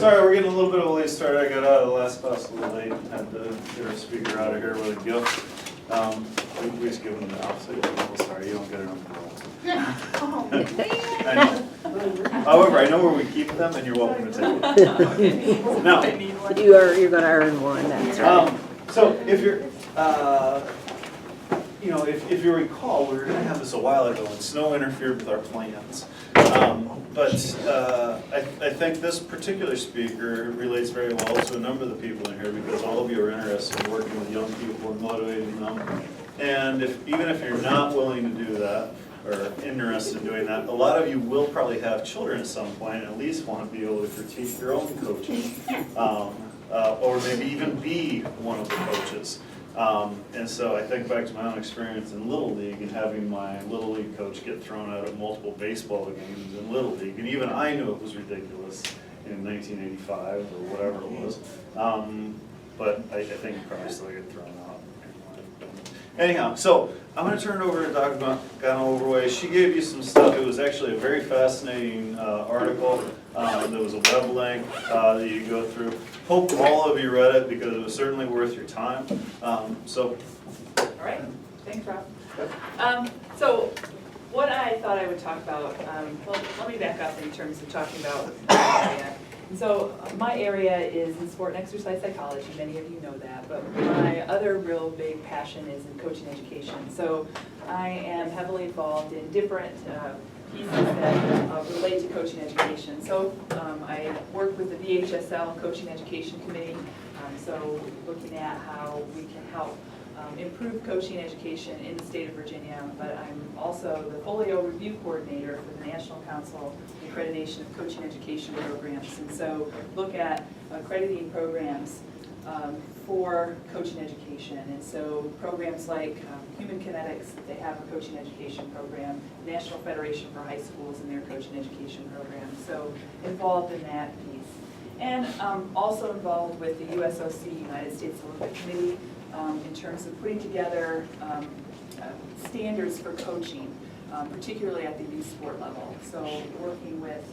Sorry, we're getting a little bit of a late start. I got out of the last class a little late and had to get our speaker out of here with a gift. We just give them the opposite. Oh, sorry, you don't get it on the roll. I know. However, I know where we keep them, and you're welcome to take it. Now, You're going to earn one. That's right. so if you're, if you recall, we were going to have this a while ago, and snow interfered with our plans. But I think this particular speaker relates very well to a number of the people in here because all of you are interested in working with young people and motivating them. And even if you're not willing to do that or interested in doing that, a lot of you will probably have children at some point and at least want to be able to critique your own coaching or maybe even be one of the coaches. And so I think back to my own experience in Little League and having my Little League coach get thrown out of multiple baseball games in Little League. And even I knew it was ridiculous in 1985 or whatever it was. But I think you probably still get thrown out. Anyhow, so I'm going to turn it over to Dr. Gano Overway. She gave you some stuff. It was actually a very fascinating article. There was a web link that you go through. Hope all of you read it because it was certainly worth your time. All right, thanks, Rob. So what I thought I would talk about, well, let me back up in terms of talking about my area. So my area is in sport and exercise psychology, many of you know that, but my other real big passion is in coaching education. So I am heavily involved in different pieces that relate to coaching education. So I work with the VHSL Coaching Education Committee, so looking at how we can help improve coaching education in the state of Virginia, but I'm also the Folio Review Coordinator for the National Council Accreditation of Coaching Education Programs, and so look at accrediting programs for coaching education. And so programs like Human Kinetics, they have a coaching education program, National Federation for High Schools and their coaching education program, so involved in that piece. And also involved with the USOC, United States Olympic Committee, in terms of putting together standards for coaching, particularly at the youth sport level. So working with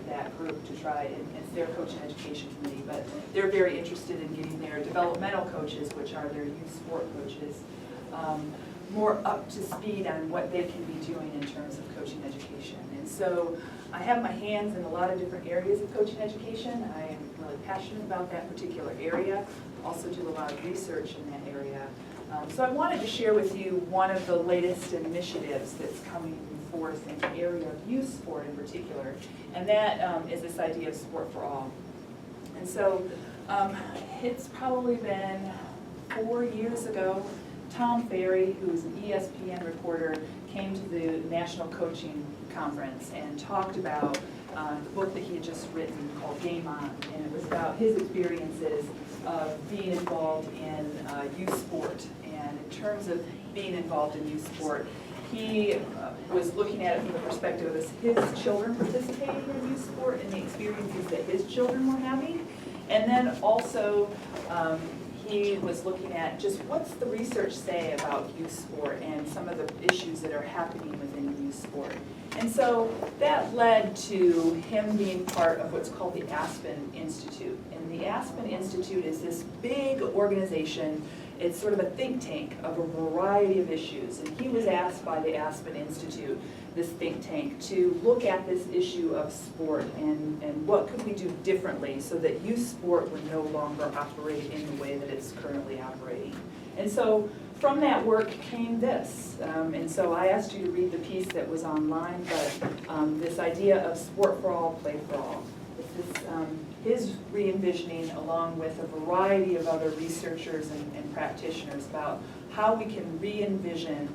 that group to try, and it's their coaching education committee, but they're very interested in getting their developmental coaches, which are their youth sport coaches, more up to speed on what they can be doing in terms of coaching education. And so I have my hands in a lot of different areas of coaching education. I am really passionate about that particular area. Also do a lot of research in that area. So I wanted to share with you one of the latest initiatives that's coming forth in the area of youth sport in particular, and that is this idea of sport for all. And so it's probably been 4 years ago, Tom Ferry, who is an ESPN reporter, came to the National Coaching Conference and talked about the book that he had just written called Game On, and it was about his experiences of being involved in youth sport. And in terms of being involved in youth sport, he was looking at it from the perspective of his children participating in youth sport and the experiences that his children were having. And then also he was looking at just what's the research say about youth sport and some of the issues that are happening within youth sport. And so that led to him being part of what's called the Aspen Institute. And the Aspen Institute is this big organization. It's sort of a think tank of a variety of issues. And he was asked by the Aspen Institute, this think tank, to look at this issue of sport and what could we do differently so that youth sport would no longer operate in the way that it's currently operating. And so from that work came this. And so I asked you to read the piece that was online, but this idea of sport for all, play for all. This is his re-envisioning along with a variety of other researchers and practitioners about how we can re-envision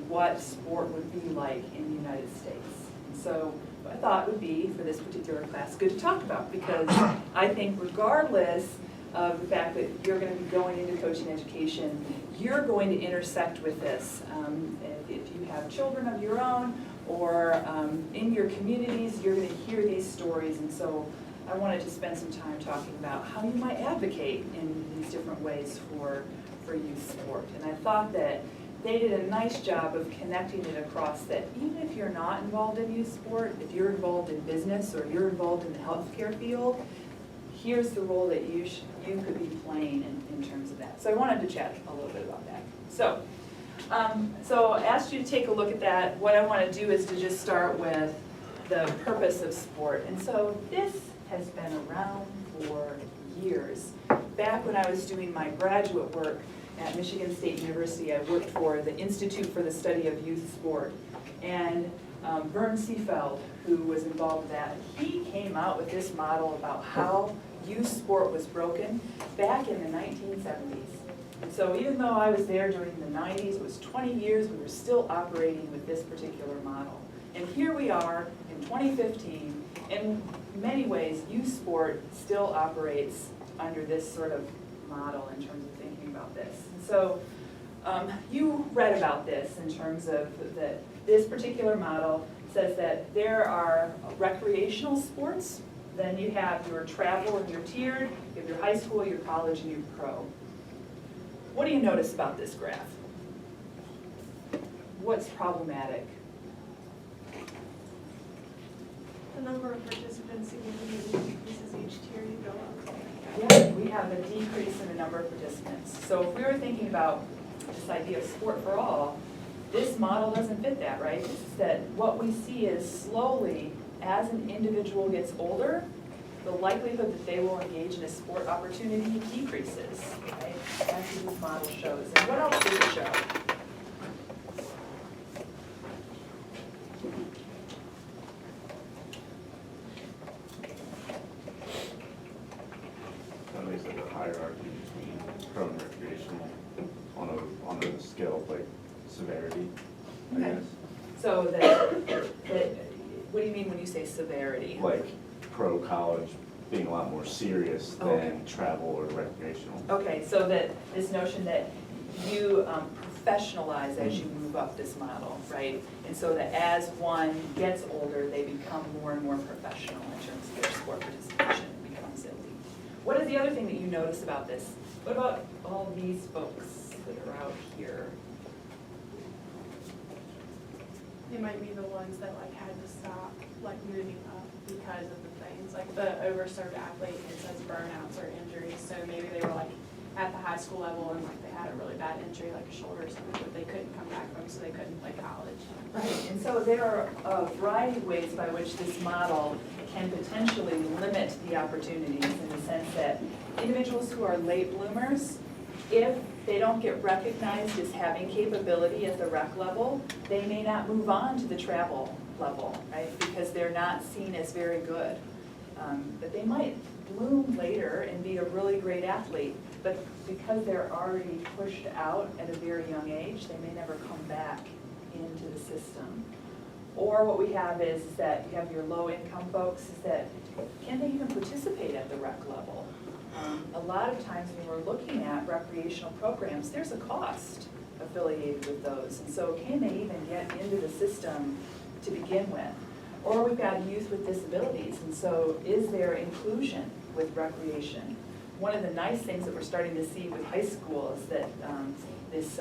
what sport would be like in the United States. And so what I thought would be, for this particular class, good to talk about, because I think regardless of the fact that you're going to be going into coaching education, you're going to intersect with this. If you have children of your own or in your communities, you're going to hear these stories. And so I wanted to spend some time talking about how you might advocate in these different ways for youth sport. And I thought that they did a nice job of connecting it across that even if you're not involved in youth sport, if you're involved in business or you're involved in the healthcare field, here's the role that you could be playing in terms of that. So I wanted to chat a little bit about that. So, so I asked you to take a look at that. What I want to do is to just start with the purpose of sport. And so this has been around for years. Back when I was doing my graduate work at Michigan State University, I worked for the Institute for the Study of Youth Sport. And Vern Seefeld, who was involved with that, he came out with this model about how youth sport was broken back in the 1970s. And so even though I was there during the 90s, it was 20 years, we were still operating with this particular model. And here we are in 2015, in many ways, youth sport still operates under this sort of model in terms of thinking about this. And so you read about this in terms of that this particular model says that there are recreational sports, then you have your travel and your tiered, you have your high school, your college, and your pro. What do you notice about this graph? What's problematic? The number of participants significantly decreases each tier you go up. Yeah, we have a decrease in the number of participants. So if we were thinking about this idea of sport for all, this model doesn't fit that, right? It's that what we see is slowly, as an individual gets older, the likelihood that they will engage in a sport opportunity decreases, right? That's what this model shows. And what else does it show? At least like a hierarchy between pro and recreational on a scale of like severity, I Okay. guess. So that, what do you mean when you say severity? Like pro college being a lot more serious Okay. than travel or recreational. Okay, so that this notion that you professionalize as you move up this model, right? And so that as one gets older, they become more and more professional in terms of their sport participation, becomes elite. What is the other thing that you notice about this? What about all these folks that are out here? They might be the ones that like had to stop like moving up because of the things, like the overserved athlete, it says burnouts or injuries, so maybe they were like at the high school level and like they had a really bad injury, like a shoulder or something, but they couldn't come back from, so they couldn't play college. Right, and so there are a variety of ways by which this model can potentially limit the opportunities in the sense that individuals who are late bloomers, if they don't get recognized as having capability at the rec level, they may not move on to the travel level, right? Because they're not seen as very good. But they might bloom later and be a really great athlete, but because they're already pushed out at a very young age, they may never come back into the system. Or what we have is that you have your low-income folks, is that can they even participate at the rec level? A lot of times when we're looking at recreational programs, there's a cost affiliated with those. And so can they even get into the system to begin with? Or we've got youth with disabilities, and so is there inclusion with recreation? One of the nice things that we're starting to see with high school is that this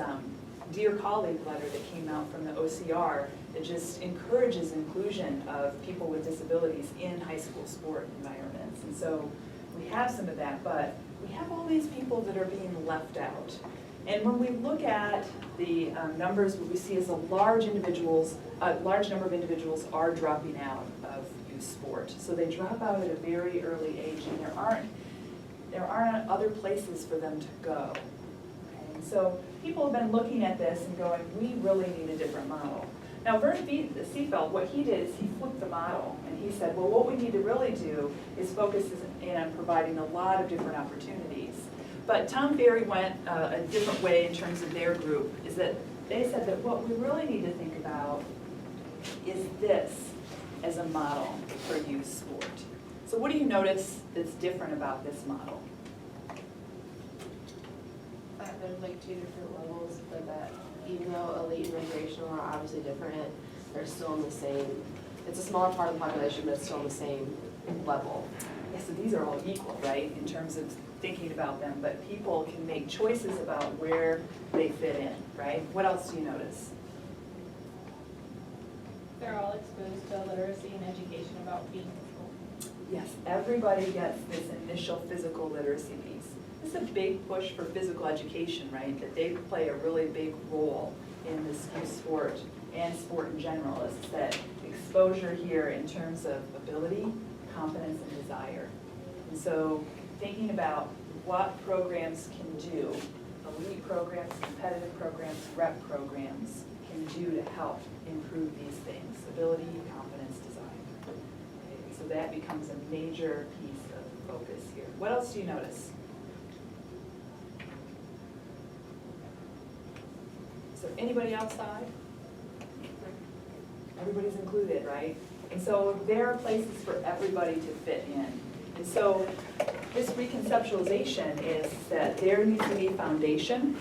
Dear Colleague letter that came out from the OCR that just encourages inclusion of people with disabilities in high school sport environments. And so we have some of that, but we have all these people that are being left out. And when we look at the numbers, what we see is a large number of individuals are dropping out of youth sport. So they drop out at a very early age, and there aren't other places for them to go. Okay? And so people have been looking at this and going, we really need a different model. Now, Vern Seefeld, what he did is he flipped the model, and he said, well, what we need to really do is focus in on providing a lot of different opportunities. But Tom Ferry went a different way in terms of their group, is that they said that what we really need to think about is this as a model for youth sport. So what do you notice that's different about this model? There's like two different levels, but that even though elite and recreational are obviously different, they're still in the same, it's a smaller part of the population, but it's still on the same level. Yeah, so these are all equal, right, in terms of thinking about them, but people can make choices about where they fit in, right? What else do you notice? They're all exposed to literacy and education about being in school. Yes, everybody gets this initial physical literacy piece. This is a big push for physical education, right? That they play a really big role in this youth sport and sport in general, is that exposure here in terms of ability, competence, and desire. And so thinking about what programs can do, elite programs, competitive programs, rep programs, can do to help improve these things, ability, competence, desire. Okay, so that becomes a major piece of focus here. What else do you notice? So anybody outside? Everybody's included, right? And so there are places for everybody to fit in. And so this reconceptualization is that there needs to be foundation,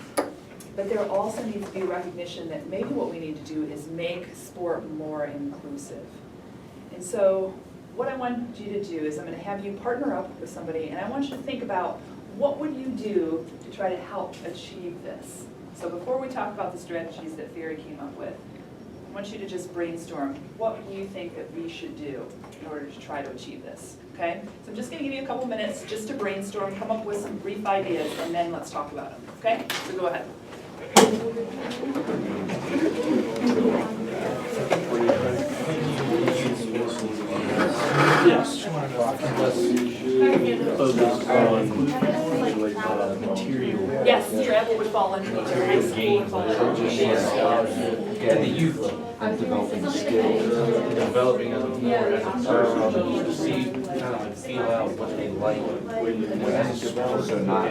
but there also needs to be recognition that maybe what we need to do is make sport more inclusive. And so what I want you to do is I'm going to have you partner up with somebody, and I want you to think about what would you do to try to help achieve this. So before we talk about the strategies that Ferry came up with, I want you to just brainstorm what you think that we should do in order to try to achieve this, okay? So I'm just going to give you a couple minutes just to brainstorm, come up with some brief ideas, and then let's talk about them, okay? So go ahead. Yes. Focus on material. Yes, travel would fall into high school would fall into And the youth developing skills, developing as a more as a person, to see, kind of feel out what they like. And also not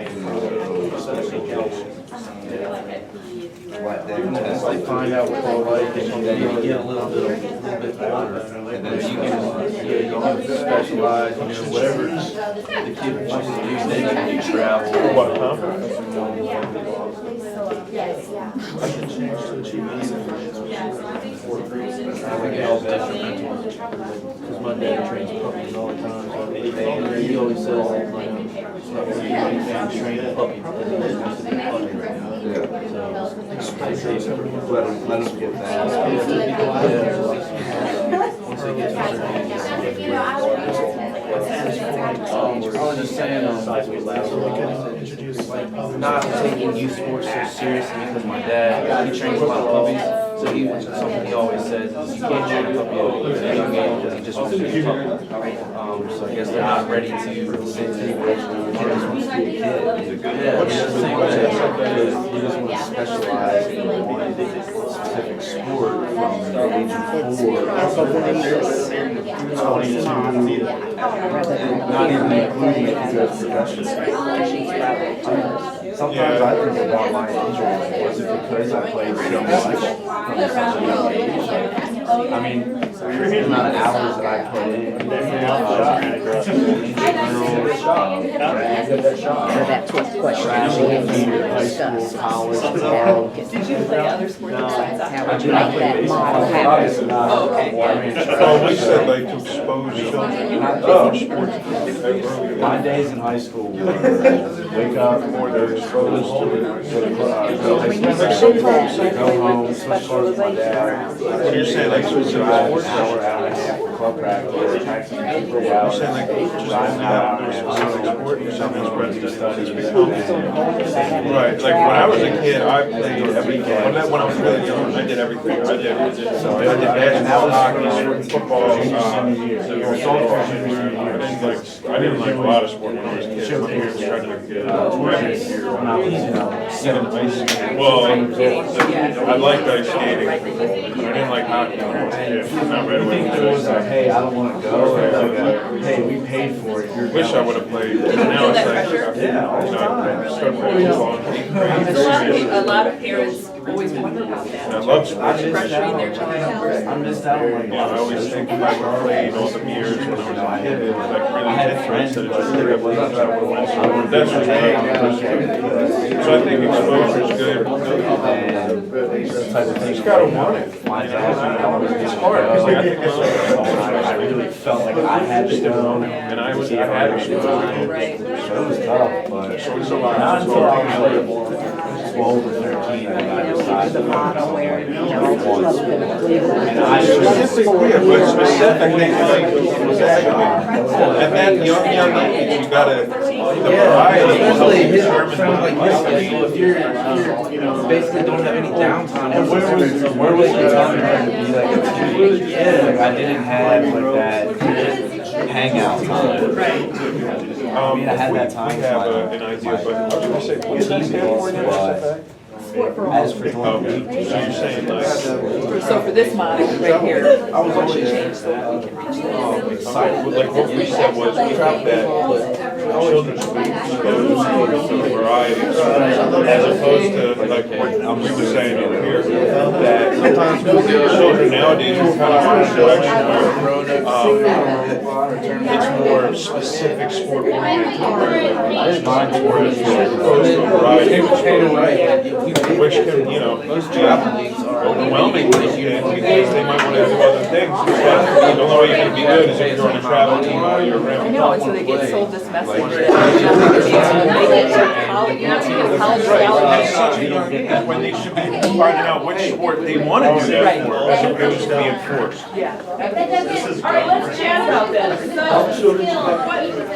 what they're Once they find out what they like, and then you get a little bit older, and then you can, you can specialize, whatever the kid wants to do, then you can travel. What, huh? Yes, yeah. I think it helps detrimental, because my dad trains puppies all the time, so he always says that, like, you can't train a puppy because it has to be a puppy right now. let them get that. Once they get to a certain age, I was just saying, not taking youth sports so seriously because my dad, he trains a lot of puppies, so something he always says is you can't train a puppy at a young age because he just wants to be a puppy. So I guess they're not ready to just want to be a kid. Yeah, He just wants to specialize in one specific sport from the age of 4 not even including it into a profession. Sometimes I think about my injury, was it because I played so much from such a young age? I mean, the amount of hours that I put in, So that's what the question travel, is. junior, high school, college, college. Did you play other sports besides How soccer? would you make that model happen? Obviously not. Oh, okay. I mean, Oh, we said like to expose children. my days in high school were wake up, go to high school, go home, switch cars with my dad. What do you say, like specific Drive an sports? hour, hour and a half for club practice, taxi for a You're while. saying like just Drive an hour, hour and a half. specific sport, you're saying it's Studies, right, like when I was a kid, I played everything. When I was really young, I did everything. I did basketball, hockey, football, I didn't like a lot of sport when I was a kid. My parents tried to make good. Well, I liked ice skating, but I didn't like hockey when I was a kid. Not right You away. think there was a, hey, I don't want to go, or like a, hey, we paid for it, you're Wish I going. would have played. Did you Now feel it's that like, pressure? Yeah, all the time. Start playing football. A lot of parents always wonder about I that. love I sports. missed Pressuring out. their child. I missed out on like. Yeah, I always think if I played all the years when I was a kid, it was like I really had different. friends So who just pick up things that I would want. That's just Hey, me. I'm okay. So I think exposure is good. And the type of thing. You gotta want it. My dad, It's hard, because like I think it's I really felt like I had to go. and I had to do it. Right. It was tough, but So it's a lot. not until I was like 12 or 13 when I decided The to model where, you know, one club sport. in Cleveland. And I Specific, yeah, but specific things like, and then young athletes, you gotta, the variety helps Especially his, determine sounds like what his schedule, if you're basically don't have any downtime. And where was the time to be like a team? Yeah, like I didn't have like that hangout time. I mean, I had that time. We have an idea, but I was gonna say, what's that stand for again, SFA? As for Okay, so you're saying like, So for this model right here, I was what always should change so that we can reach this? excited, like what we said was we dropped that children's food variety, as opposed to like what we were saying over here, that sometimes children nowadays are kind of in a direction where it's more specific sport oriented. I didn't mind Whereas as opposed to a variety of sports, which can, you know, Most be travel leagues are. overwhelming because they might want to do other things. But the only way you're going to be good is if you're on a travel team all year I round. know, and so they get sold this message that you're not taking college At scouting. such a young age, when they should be finding out which sport they want to do that for, as opposed to being forced. Yeah. All right, let's chat about this. So,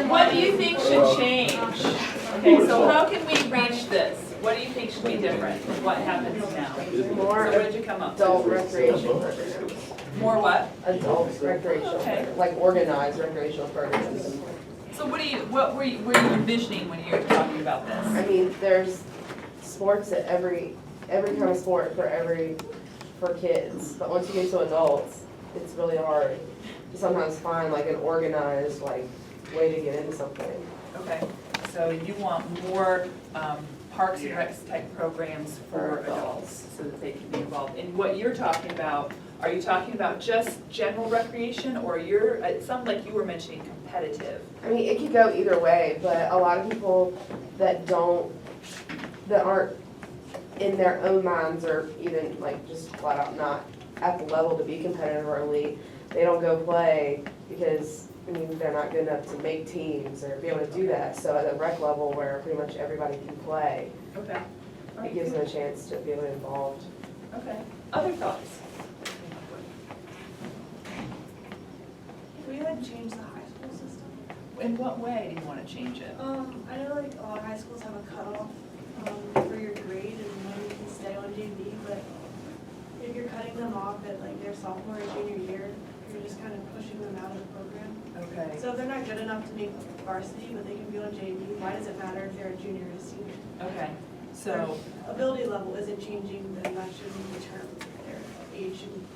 what do you think should change? Okay, so how can we reach this? What do you think should be different from what happens now? So More what did you come up with? adult recreation programs. More what? Adult recreational, Okay. like organized recreational programs. So what were you envisioning when you were talking about I this? mean, there's sports at every kind of sport for kids, but once you get to adults, it's really hard to sometimes find like an organized like way to get into something. Okay, so you want more Parks and Recs type programs for adults so that they can be involved. And what you're talking about, are you talking about just general recreation or it sounded like you were mentioning competitive? I mean, it could go either way, but a lot of people that aren't in their own minds or even like just flat out not at the level to be competitive or elite, they don't go play because, I mean, they're not good enough to make teams or be able to do that. So at the rec level where pretty much everybody can play, Okay. it gives them a chance to be able to get involved. Okay. Other thoughts? We had changed the high school system. In what way do you want to change it? I know like a lot of high schools have a cutoff, for your grade and when you can stay on JV, but if you're cutting them off at like their sophomore or junior year, you're just kind of pushing them out of the program. Okay. So if they're not good enough to make varsity, but they can be on JV, why does it matter if they're a junior or a senior? Okay. So, Ability level isn't changing, then that shouldn't determine their age shouldn't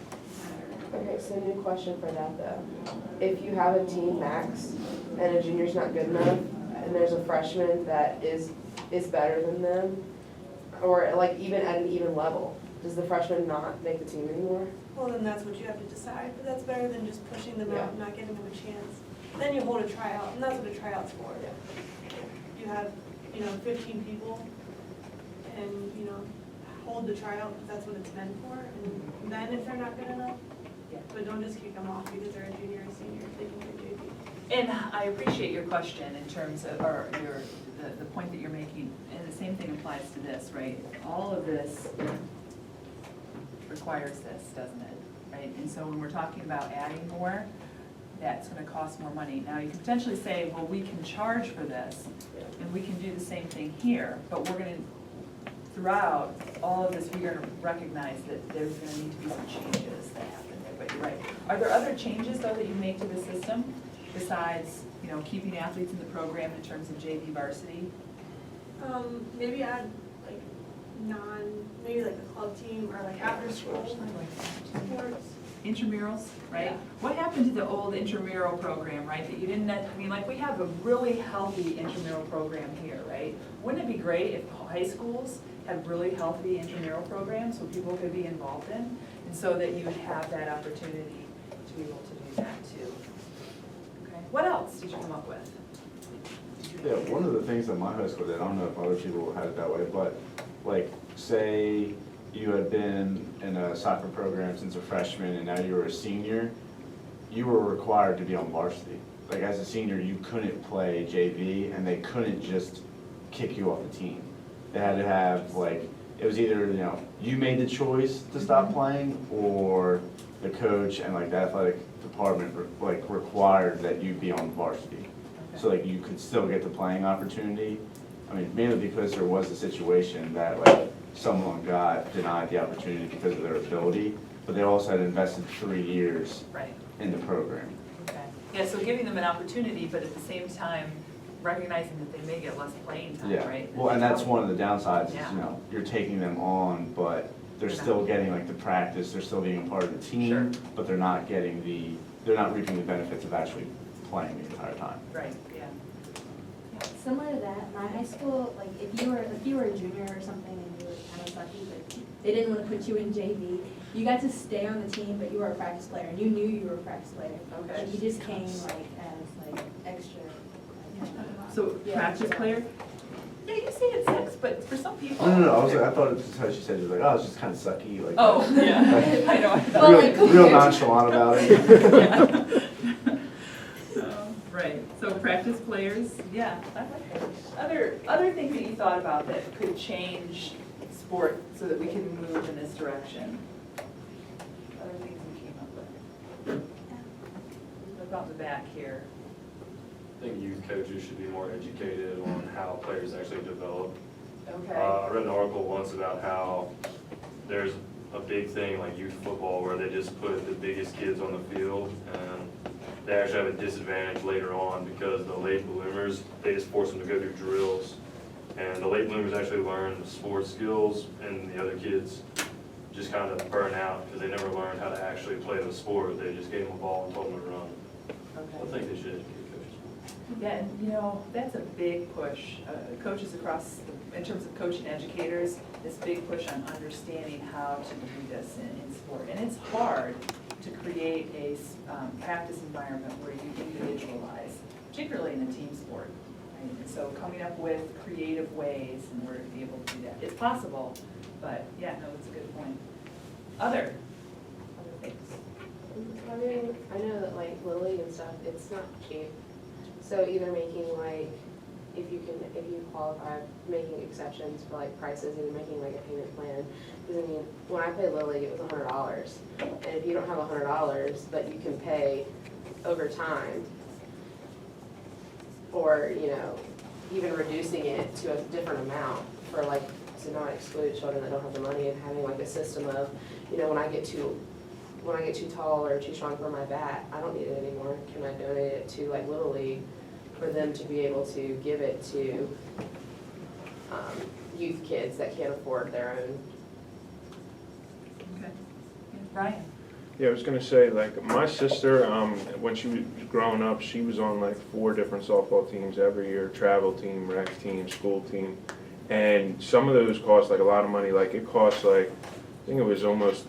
matter. Okay, so new question for that though. If you have a team max and a junior's not good enough, and there's a freshman that is better than them, or like even at an even level, does the freshman not make the team anymore? Well, then that's what you have to decide, but that's better than just pushing them out and not giving them a chance. Then you hold a tryout, and that's what a tryout's for. You have, 15 people, and, hold the tryout, because that's what it's meant for, and then if they're not good enough, but don't just kick them off because they're a junior or senior, if they can do JV. and I appreciate your question in terms of, or the point that you're making, and the same thing applies to this, right? All of this requires this, doesn't it? Right? And so when we're talking about adding more, that's gonna cost more money. Now, you can potentially say, well, we can charge for this, and we can do the same thing here, but we're gonna, throughout all of this, we're gonna recognize that there's gonna need to be some changes that happen there, but you're right. Are there other changes, though, that you make to the system, besides, keeping athletes in the program in terms of JV varsity? Maybe add like maybe like a club team or like after school sports. Intramurals, right? Yeah. What happened to the old intramural program, right, that you didn't, we have a really healthy intramural program here, right? Wouldn't it be great if high schools had really healthy intramural programs so people could be involved in? And so that you would have that opportunity to be able to do that too. Okay, what else did you come up with? Yeah, one of the things that my high school did, I don't know if other people had it that way, but like, say you had been in a soccer program since a freshman and now you were a senior, you were required to be on varsity. Like as a senior, you couldn't play JV and they couldn't just kick you off the team. They had to have, like, it was either, you know, you made the choice to stop playing, or the coach and like the athletic department required that you be on varsity. So like you could still get the playing opportunity. I mean, mainly because there was a situation that like someone got denied the opportunity because of their ability, but they also had invested 3 years Right, in the program. okay. Yeah, so giving them an opportunity, but at the same time, recognizing that they may get less playing time, Yeah, right? well, and that's one of the downsides, is, Yeah. you know, you're taking them on, but they're still getting like the practice, they're still being a part of the Sure. team, but they're not getting they're not reaping the benefits of actually playing the entire time. Right, yeah. Similar to that, my high school, like if you were a junior or something and you were kind of sucky, but they didn't want to put you in JV, you got to stay on the team, but you were a practice player and you knew you were a practice player. Okay. Like you just came like as like extra. So Yeah. practice player? Yeah, you say it's 6, but for some people. No, I thought it's how she said, it was like, oh, it's just kind of sucky, like. Oh, yeah, I know. Well, like, Real nonchalant about it. Right, so practice players, yeah, I like that. Other things that you thought about that could change sport so that we can move in this direction? Other things we came up with? What about the back here? I think youth coaches should be more educated on how players actually develop. Okay, I read an article once about how there's a big thing like youth football where they just put the biggest kids on the field, and they actually have a disadvantage later on because the late bloomers, they just force them to go through drills. And the late bloomers actually learn the sports skills, and the other kids just kind of burn out because they never learned how to actually play the sport. They just gave them a ball and told them to run. I okay. think they should educate coaches. Yeah, and you know, that's a big push. Coaches across, in terms of coaching educators, this big push on understanding how to do this in sport. And it's hard to create a practice environment where you individualize, particularly in a team sport. Right? And so coming up with creative ways in order to be able to do that. It's possible, but yeah, no, it's a good point. Other things. I mean, I know that like Little League and stuff, it's not cheap. So either making like, if you qualify, making exceptions for like prices, either making like a payment plan. Because I mean, when I played Little League, it was $100. And if you don't have $100, but you can pay over time, or, you know, even reducing it to a different amount for like, to not exclude children that don't have the money, and having like a system of, you know, when I get too tall or too strong for my bat, I don't need it anymore. Can I donate it to like Little League for them to be able to give it to youth kids that can't afford their own? Okay. Yeah, Ryan? Yeah, I was gonna say, like, my sister, when she was growing up, she was on like 4 different softball teams every year, travel team, rec team, school team. And some of those cost like a lot of money, like it cost like, I think it was almost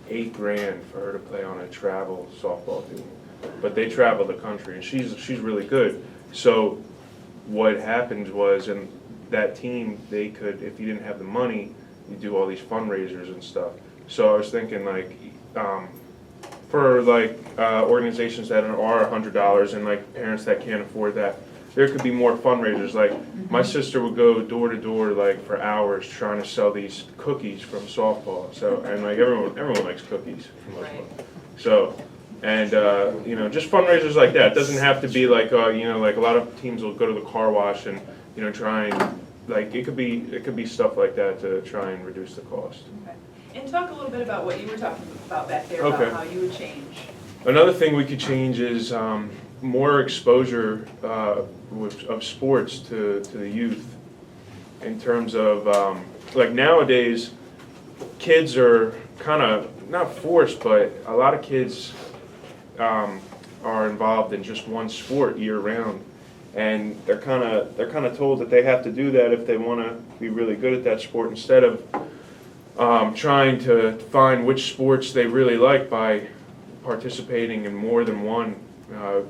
$8 grand for her to play on a travel softball team. But they travel the country, and she's really good. So what happened was, in that team, they could, if you didn't have the money, you do all these fundraisers and stuff. So I was thinking like, for like organizations that are $100 and like parents that can't afford that, there could be more fundraisers. Like my sister would go door to door like for hours trying to sell these cookies from softball. So, and like everyone likes cookies for the most part. So, and you know, just fundraisers like that. It doesn't have to be like you know, like a lot of teams will go to the car wash and, you know, try and, like, it could be stuff like that to try and reduce the cost. Okay. And talk a little bit about what you were talking about back there, Okay. about how you would change. Another thing we could change is more exposure of sports to the youth, in terms of like nowadays, kids are kind of not forced, but a lot of kids are involved in just one sport year round, and they're kind of told that they have to do that if they want to be really good at that sport, instead of trying to find which sports they really like by participating in more than one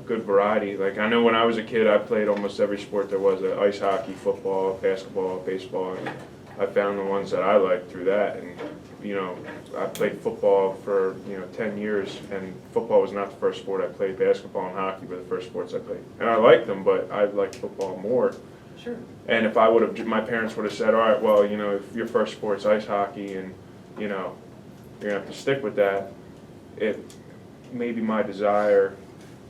good variety. Like I know when I was a kid, I played almost every sport there was: ice hockey, football, basketball, baseball. And I found the ones that I liked through that. And you know, I played football for 10 years, and football was not the first sport I played. Basketball and hockey were the first sports I played, and I liked them, but I liked football more. Sure. And if I would have, my parents would have said, all right, well, you know, if your first sport's ice hockey and, you know, you're gonna have to stick with that, maybe my desire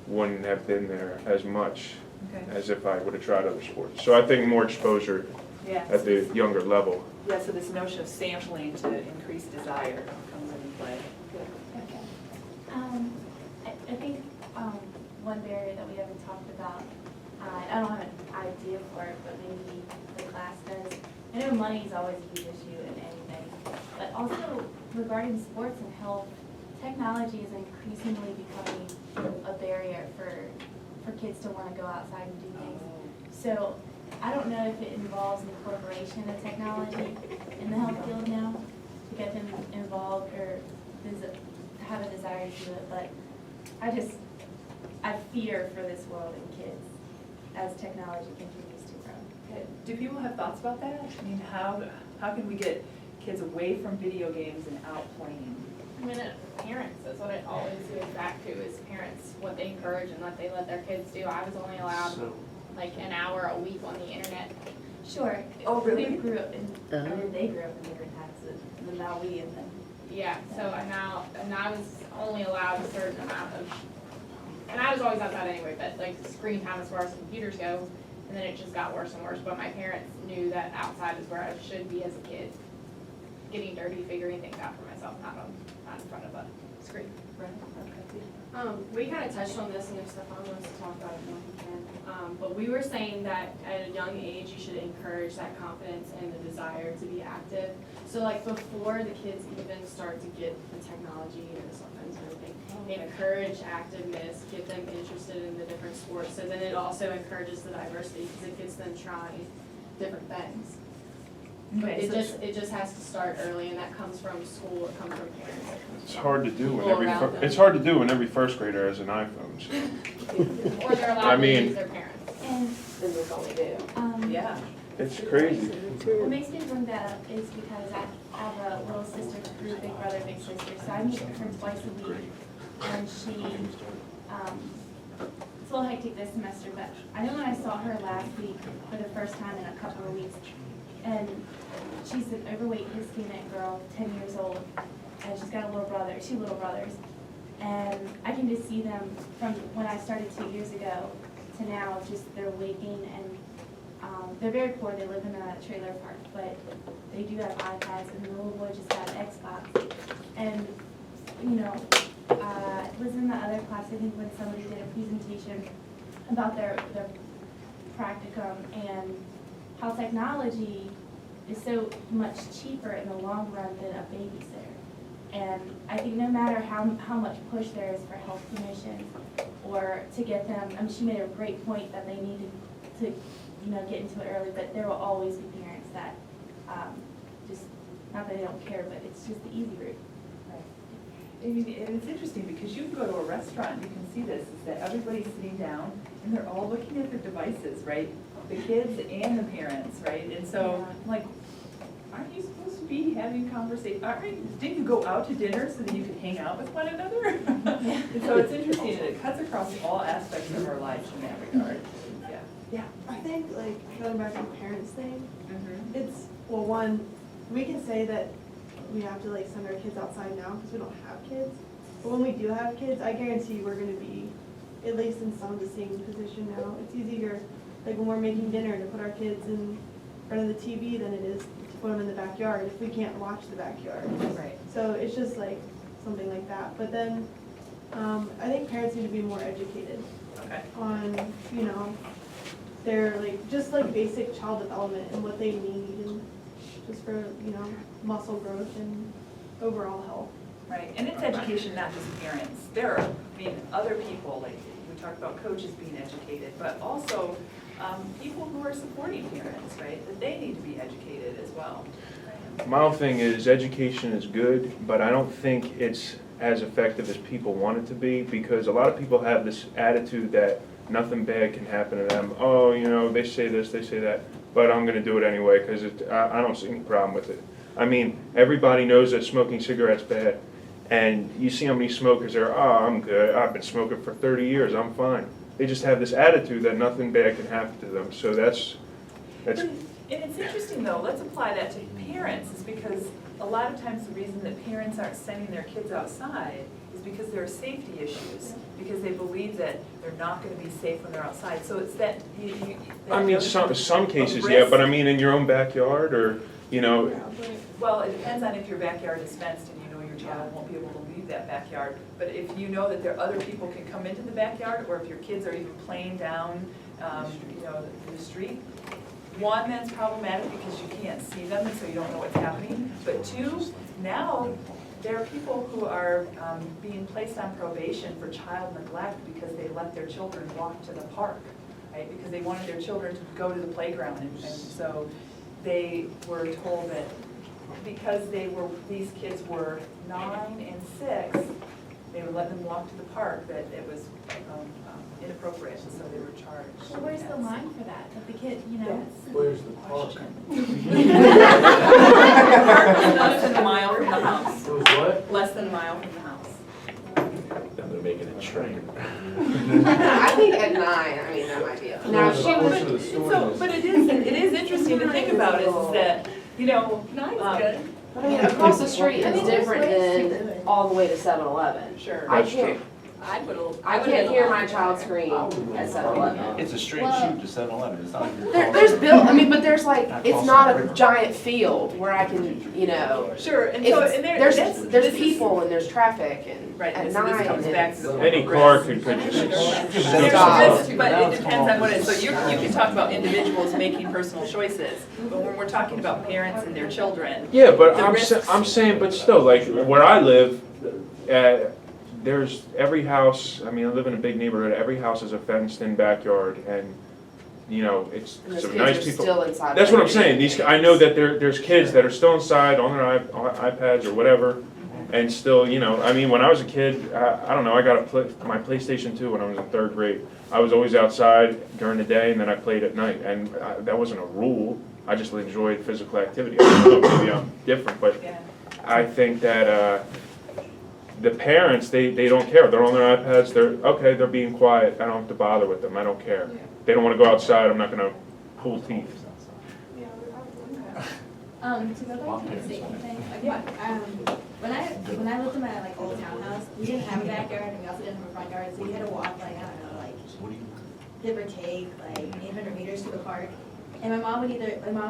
wouldn't have been there as much Okay. as if I would have tried other sports. So I think more exposure Yeah. at the younger level. Yeah, so this notion of sampling to increase desire comes into play. Okay. I think one barrier that we haven't talked about, I don't have an idea for it, but maybe the class does. I know money is always a huge issue in anything, but also regarding sports and health, technology is increasingly becoming a barrier for kids to want to go outside and do things. So I don't know if it involves incorporation of technology in the health field now to get them involved or have a desire to do it, but I fear for this world and kids as technology continues to grow. Do people have thoughts about that? I mean, how can we get kids away from video games and out playing? I mean, parents, that's what it always goes back to, is parents, what they encourage and what they let their kids do. I was only allowed like an hour a week on the internet. Sure. Oh, really? We grew up in, I mean, they grew up in different times, and now we and them. Yeah, so and I was only allowed a certain amount of, and I was always outside anyway, but like screen time as far as computers go, and then it just got worse and worse. But my parents knew that outside is where I should be as a kid, getting dirty, figuring things out for myself, not in front of a screen. Right, okay. We kind of touched on this, and if Stefan wants to talk about it more, he can. But we were saying that at a young age, you should encourage that confidence and the desire to be active. So like before the kids even start to get the technology or the cell phones and everything, encourage activeness, get them interested in the different sports. So then it also encourages the diversity because it gets them trying different things. But Okay, it just has to start early, and that comes from school, it comes from parents. It comes It's from hard to do when people around them. it's hard to do when every first grader has an iPhone. So. Or they're I allowed to mean- use their parents. And, Then that's all they do. Yeah. It's crazy. what makes me bring that up is because I have a little sister who's big brother, big sister, so I meet her twice a week. And she, it's a little hectic this semester, but I know when I saw her last week for the first time in a couple of weeks, and she's an overweight Hispanic girl, 10 years old, and she's got a little brother, 2 little brothers. And I can just see them from when I started 2 years ago to now, just they're waking and they're very poor. They live in a trailer park, but they do have iPads, and the little boy just got an Xbox. And, you know, it was in the other class, I think, when somebody did a presentation about their practicum and how technology is so much cheaper in the long run than a babysitter. And I think no matter how much push there is for health commissions or to get them, I mean, she made a great point that they need to get into it early, but there will always be parents that just, not that they don't care, but it's just the easy route. I mean, and it's interesting because you can go to a restaurant and you can see this, is that everybody's sitting down and they're all looking at their devices, right? The kids and the parents, right? And so, I'm like, aren't you supposed to be having conversation? Didn't you go out to dinner so that you could hang out with one another? And so it's interesting, and it cuts across all aspects of our lives in that regard. Yeah. I think, like, going back to the parents thing, Mm-hmm. it's, well, one, we can say that we have to, like, send our kids outside now because we don't have kids. But when we do have kids, I guarantee we're gonna be at least in some of the same position now. It's easier, like, when we're making dinner to put our kids in front of the TV than it is to put them in the backyard if we can't watch the backyard. Right. So it's just like, something like that. But then, I think parents need to be more educated Okay. on, you know, their, like, just like basic child development and what they need and just for, you know, muscle growth and overall health. Right, and it's education, not just parents. There are, I mean, other people, like, we talked about coaches being educated, but also people who are supporting parents, right? That they need to be educated as well. My whole thing is education is good, but I don't think it's as effective as people want it to be, because a lot of people have this attitude that nothing bad can happen to them. Oh, you know, they say this, they say that, but I'm gonna do it anyway because I don't see any problem with it. I mean, everybody knows that smoking cigarettes bad, and you see how many smokers are, oh, I'm good, I've been smoking for 30 years, I'm fine. They just have this attitude that nothing bad can happen to them, so that's That's, And it's interesting though, let's apply that to parents, is because a lot of times the reason that parents aren't sending their kids outside is because there are safety issues, because they believe that they're not gonna be safe when they're outside, so it's that, I mean, some cases, yeah, but I mean, in your own backyard, or, you know, Well, it depends on if your backyard is fenced and you know your child won't be able to leave that backyard. But if you know that there other people can come into the backyard, or if your kids are even playing down, the street, one, that's problematic because you can't see them and so you don't know what's happening. But two, now there are people who are being placed on probation for child neglect because they let their children walk to the park, right? Because they wanted their children to go to the playground, and so they were told that because these kids were 9 and 6, they would let them walk to the park, that it was inappropriate, and so they were charged. So where's the line for that? That the kid, you know? Where's the park? Less than a mile from the house. What? Less than a mile from the house. Now they're making a train. I think at 9, I mean, that might be a. Now, if she was, So, but it is interesting to think about is that, I mean, across the street is different than all the way to 7-Eleven. Sure. I can't hear my child scream Oh. at 7-Eleven. It's a straight shoot to 7-Eleven, it's not like you're There's but there's like, it's not a giant field where I can, Sure, and so, and there's people and there's traffic and Right, at and so this 9 comes back to the. any car could just. There's Stop. risk, but it depends on what it is. So you can talk about individuals making personal choices, but when we're talking about parents and their children. Yeah, but the risks- I'm saying, but still, like, where I live, there's every house, I mean, I live in a big neighborhood, every house has a fenced-in backyard, and, it's And those some kids nice are people. still inside. That's what I'm saying, I know that there's kids that are still inside on their iPads or whatever, and still, I mean, when I was a kid, I don't know, I got my PlayStation 2 when I was in 3rd grade. I was always outside during the day, and then I played at night, and that wasn't a rule, I just enjoyed physical activity. I don't know, maybe I'm different, but Yeah. I think that the parents, they don't care. They're on their iPads. They're being quiet. I don't have to bother with them. I don't care. They don't want to go outside. I'm not going to pull teeth. To go back to the safety thing, when I lived in my old townhouse, we didn't have a backyard and we also didn't have a front yard, so we had to walk give or take 800 meters to the park. And my mom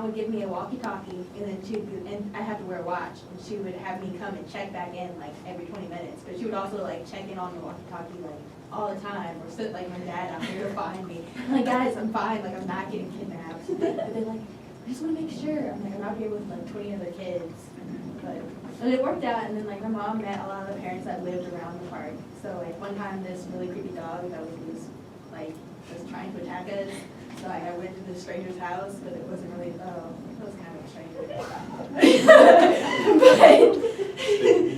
would give me a walkie-talkie, and I have to wear a watch, and she would have me come and check back in every 20 minutes. But she would also check in on the walkie-talkie all the time, or sit my dad out here to find me. I'm like, guys, I'm fine, I'm not getting kidnapped. But they're like, I just want to make sure. I'm out here with 20 other kids. And it worked out, and then my mom met a lot of the parents that lived around the park. So one time this really creepy dog that was trying to attack us. So I went to the stranger's house, but it wasn't really, it was kind of a stranger.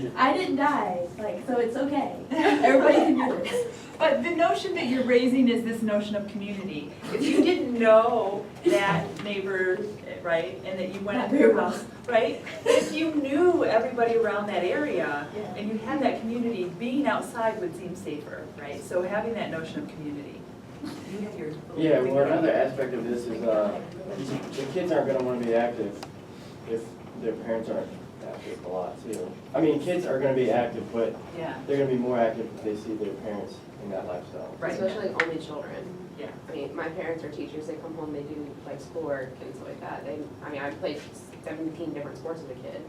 But I didn't die, so it's okay. Everybody can do this. But the notion that you're raising is this notion of community. If you didn't know that neighbor, right, and that you went up to your house, right? But if you knew everybody around that area and you had that community, being outside would seem safer, right? So having that notion of community. You have your Yeah, well, another aspect of this is, the kids aren't gonna wanna be active if their parents aren't active a lot too. I mean, kids are gonna be active, but Yeah. they're gonna be more active if they see their parents in that lifestyle. Right. Especially only children. Yeah. I mean, my parents are teachers, they come home, they do schoolwork and stuff like that. I played 17 different sports as a kid,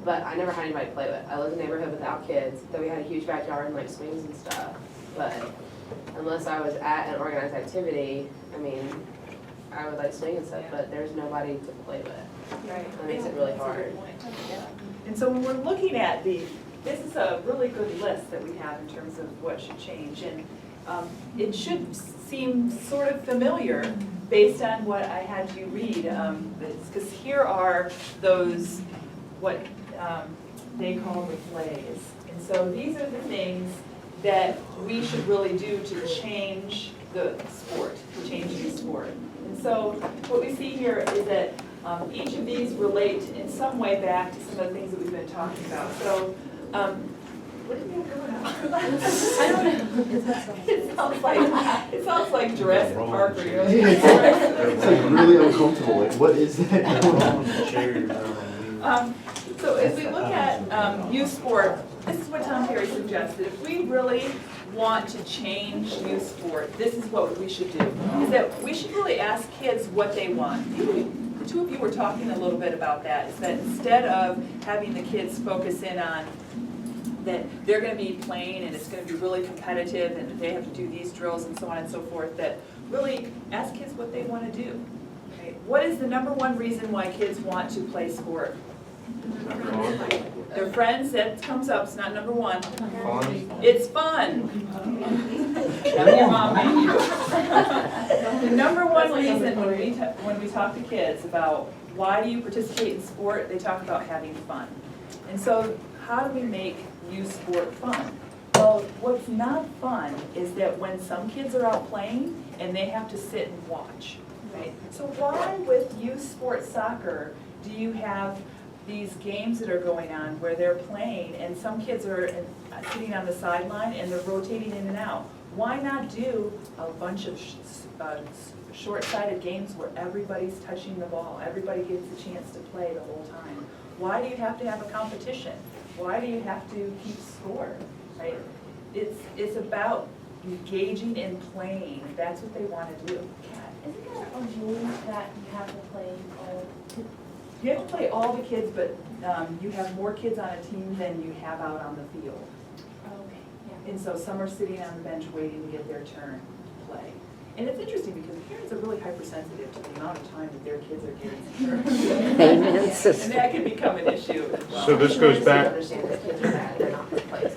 but I never had anybody to play with. I lived in a neighborhood without kids, though we had a huge backyard and swings and stuff. But unless I was at an organized activity, I would swing and stuff, but there's nobody to play with. Right. That makes it really hard. And so when we're looking at this is a really good list that we have in terms of what should change. And it should seem sort of familiar based on what I had you read. Because here are those, what they call the plays. And so these are the things that we should really do to change the sport, And so what we see here is that each of these relate in some way back to some of the things that we've been talking about. So what do you have going on? I don't know. It sounds like Jurassic Park or you're It's like really uncomfortable, like, what is that? So as we look at youth sport, this is what Tom Perry suggested. If we really want to change youth sport, this is what we should do. Is that we should really ask kids what they want. The two of you were talking a little bit about that, is that instead of having the kids focus in on that they're going to be playing and it's going to be really competitive and they have to do these drills and so on and so forth, that really ask kids what they want to do. Okay? What is the number one reason why kids want to play sport? Their friends, that comes up, it's not number one. It's fun. Your mom made you. The number one reason when we talk to kids about why do you participate in sport, they talk about having fun. And so how do we make youth sport fun? Well, what's not fun is that when some kids are out playing and they have to sit and watch, right? So why with youth sport soccer do you have these games that are going on where they're playing and some kids are sitting on the sideline and they're rotating in and out? Why not do a bunch of short-sided games where everybody's touching the ball, everybody gets a chance to play the whole time? Why do you have to have a competition? Why do you have to keep score, right? It's about engaging and playing. That's what they want to do. Isn't there a rule that you have to play all? You have to play all the kids, but you have more kids on a team than you have out on the field. Okay, yeah. And so some are sitting on the bench waiting to get their turn to play. And it's interesting because parents are really hypersensitive to the amount of time that their kids are getting turns. Amen, sister. And that can become an issue as well. So this goes back, Understand that kids are mad, they're not playing.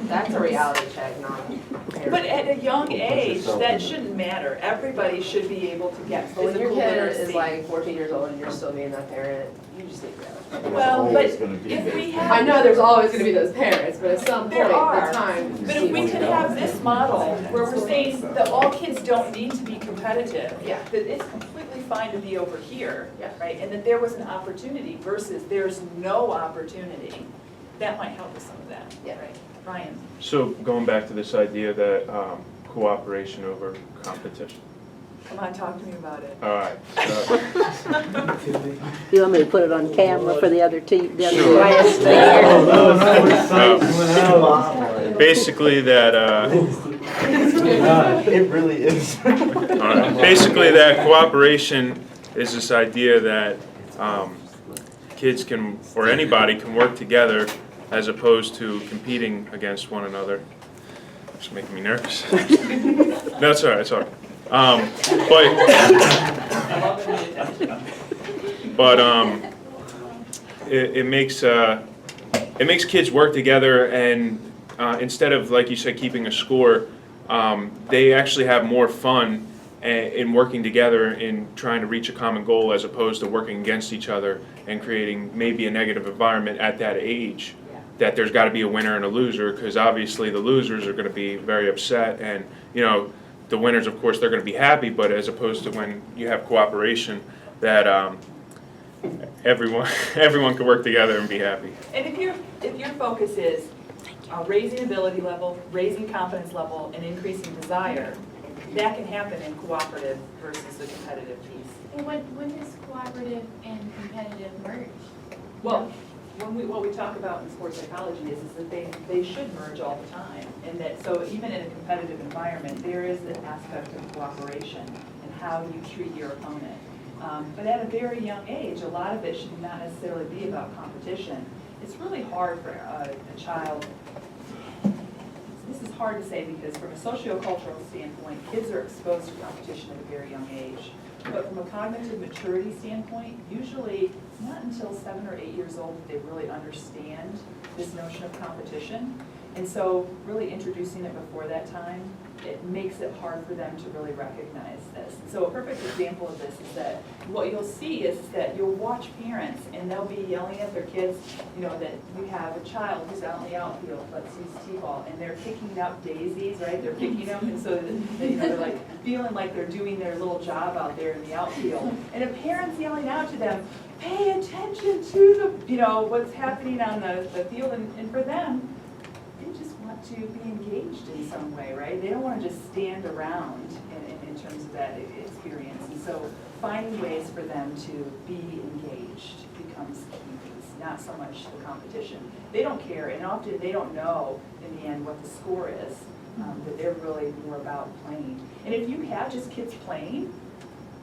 That's a reality check, not a parent. But at a young age, that shouldn't matter. Everybody should be able to get But when your physical kid literacy. is like 14 years old and you're still being that parent, you just need to go. Well, but Always gonna be if there. we have. I know there's always gonna be those parents, but at some point, There are. the time. But if we could have this model where we're saying that all kids don't need to be competitive. Yeah. That it's completely fine to be over here. Yeah. Right, and that there was an opportunity versus there's no opportunity. That might help with some of that. Yeah. Right, Ryan? so going back to this idea that cooperation over competition. Come on, talk to me about it. All right. You want me to put it on camera for the other team, the other Sure. class there? Basically that, It really is. all right. Basically that cooperation is this idea that kids can, or anybody can work together as opposed to competing against one another. It's making me nervous. No, it's all right, it's all right. It makes kids work together, and instead of, like you said, keeping a score, they actually have more fun in working together in trying to reach a common goal as opposed to working against each other and creating maybe a negative environment at that age. That there's got to be a winner and a loser, because obviously the losers are going to be very upset, and the winners, of course, they're going to be happy. But as opposed to when you have cooperation, that everyone can work together and be happy. And if your focus is raising ability level, raising confidence level, and increasing desire, that can happen in cooperative versus the competitive piece. And when does cooperative and competitive merge? Well, what we talk about in sports psychology is that they should merge all the time, and that so even in a competitive environment, there is an aspect of cooperation and how you treat your opponent. But at a very young age, a lot of it should not necessarily be about competition. It's really hard for a child. This is hard to say because from a sociocultural standpoint, kids are exposed to competition at a very young age. But from a cognitive maturity standpoint, usually it's not until 7 or 8 years old that they really understand this notion of competition. And so really introducing it before that time, it makes it hard for them to really recognize this. And so a perfect example of this is that what you'll see is that you'll watch parents and they'll be yelling at their kids, that you have a child who's out in the outfield, let's use t-ball, and they're picking up daisies, right? They're picking them, and so they're like feeling like they're doing their little job out there in the outfield. And a parent's yelling out to them, pay attention to the, what's happening on the field, and for them, to be engaged in some way, right? They don't want to just stand around in terms of that experience. And so finding ways for them to be engaged becomes key. It's not so much the competition. They don't care, and often they don't know in the end what the score is, that they're really more about playing. And if you have just kids playing,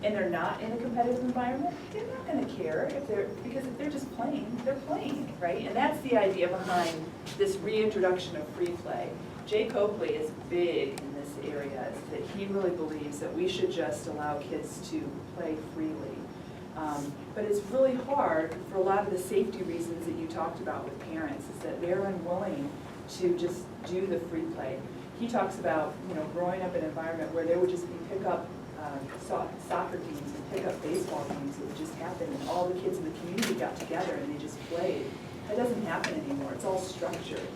and they're not in a competitive environment, they're not gonna care because if they're just playing, they're playing, right? And that's the idea behind this reintroduction of free play. Jay Copley is big in this area, is that he really believes that we should just allow kids to play freely. But it's really hard for a lot of the safety reasons that you talked about with parents, is that they're unwilling to just do the free play. He talks about, growing up in an environment where there would just be pickup soccer teams and pickup baseball games that would just happen, and all the kids in the community got together and they just played. That doesn't happen anymore. It's all structured.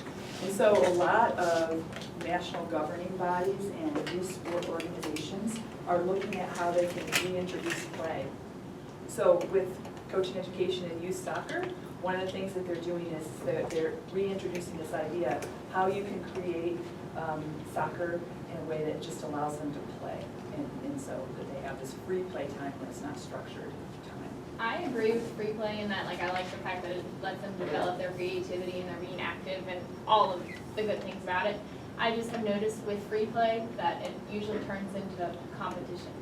And so a lot of national governing bodies and youth sport organizations are looking at how they can reintroduce play. So with Coaching Education and Youth Soccer, one of the things that they're doing is that they're reintroducing this idea of how you can create soccer in a way that just allows them to play. And so that they have this free play time where it's not structured time. I agree with free play in that, I like the fact that it lets them develop their creativity and they're being active and all of the good things about it. I just have noticed with free play that it usually turns into competition,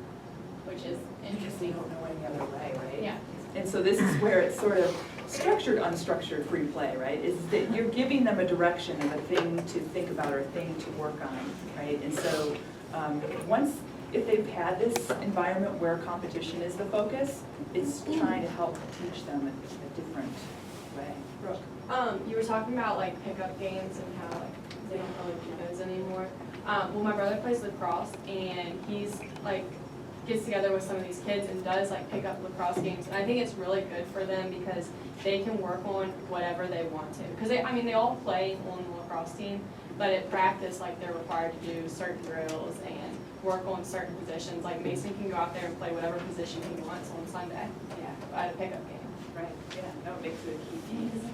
which is interesting. Because they don't know any other way, right? Yeah. And so this is where it's sort of structured, unstructured free play, right? Is that you're giving them a direction of a thing to think about or a thing to work on, right? And so if they've had this environment where competition is the focus, it's trying to help teach them a different way. Brooke? You were talking about pickup games and how they don't really do those anymore. Well, my brother plays lacrosse and he's gets together with some of these kids and does pickup lacrosse games, and I think it's really good for them because they can work on whatever they want to. Because they all play on the lacrosse team, but at practice they're required to do certain drills and work on certain positions. Mason can go out there and play whatever position he wants on Sunday. Yeah. At a pickup game. Right, yeah, no, it makes it a key piece.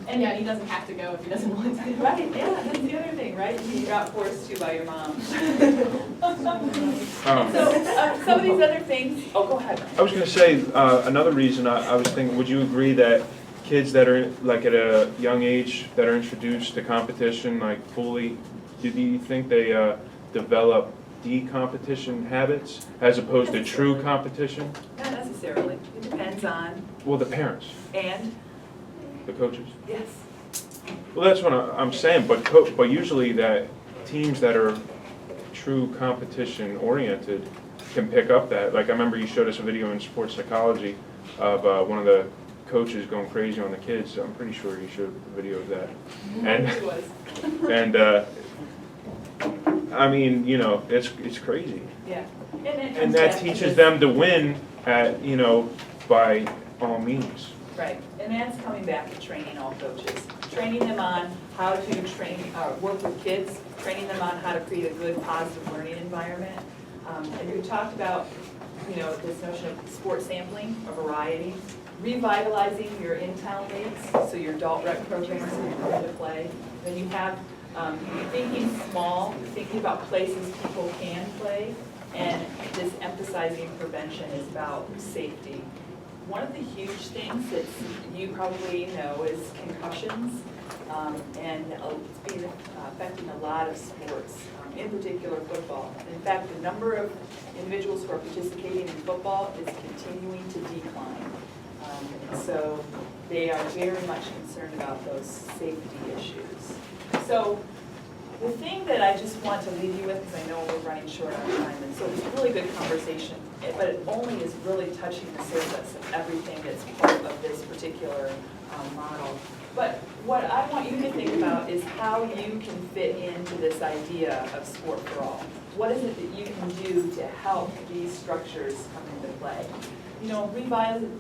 And yeah, he doesn't have to go if he doesn't want to. Right, yeah, that's the other thing, right? You got forced to by your mom. So, some of these other things, go ahead. I was gonna say, another reason I was thinking, would you agree that kids that are at a young age that are introduced to competition fully, do you think they develop de-competition habits as opposed to true competition? Not necessarily, it depends on. Well, the parents, And, the coaches. yes. Well, that's what I'm saying, but usually that teams that are true competition oriented can pick up that. I remember you showed us a video in sports psychology of one of the coaches going crazy on the kids. I'm pretty sure you showed a video of that. It was. And it's crazy. Yeah. And that teaches them to win at by all means. Right, and that's coming back to training all coaches. Training them on how to work with kids, training them on how to create a good, positive learning environment. And we talked about, this notion of sport sampling, a variety, revitalizing your in-town leagues, so your adult rec programs that you're going to play. Then you have thinking small, thinking about places people can play, and this emphasizing prevention is about safety. One of the huge things that you probably know is concussions, and it's been affecting a lot of sports, in particular football. In fact, the number of individuals who are participating in football is continuing to decline. And so they are very much concerned about those safety issues. So the thing that I just want to leave you with, because I know we're running short on time, and so it's a really good conversation, but it only is really touching the surface of everything that's part of this particular model. But what I want you to think about is how you can fit into this idea of sport for all. What is it that you can do to help these structures come into play?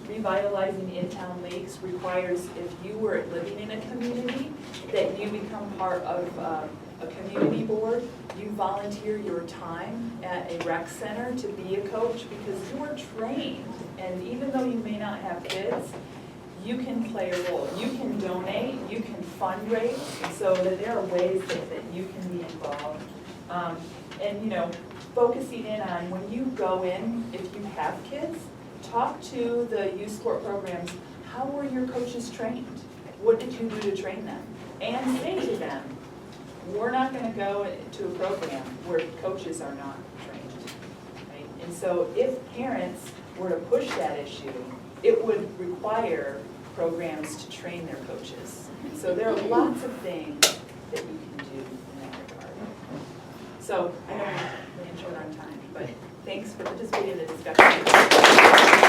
Revitalizing in-town leagues requires, if you were living in a community, that you become part of a community board. You volunteer your time at a rec center to be a coach because you are trained. And even though you may not have kids, you can play a role. You can donate, you can fundraise, so that there are ways that you can be involved. And, you know, focusing in on when you go in, if you have kids, talk to the youth sport programs. How were your coaches trained? What did you do to train them? And say to them, we're not gonna go to a program where coaches are not trained, right? And so if parents were to push that issue, it would require programs to train their coaches. So there are lots of things that you can do in that regard. So I know we're running short on time, but thanks for participating in the discussion.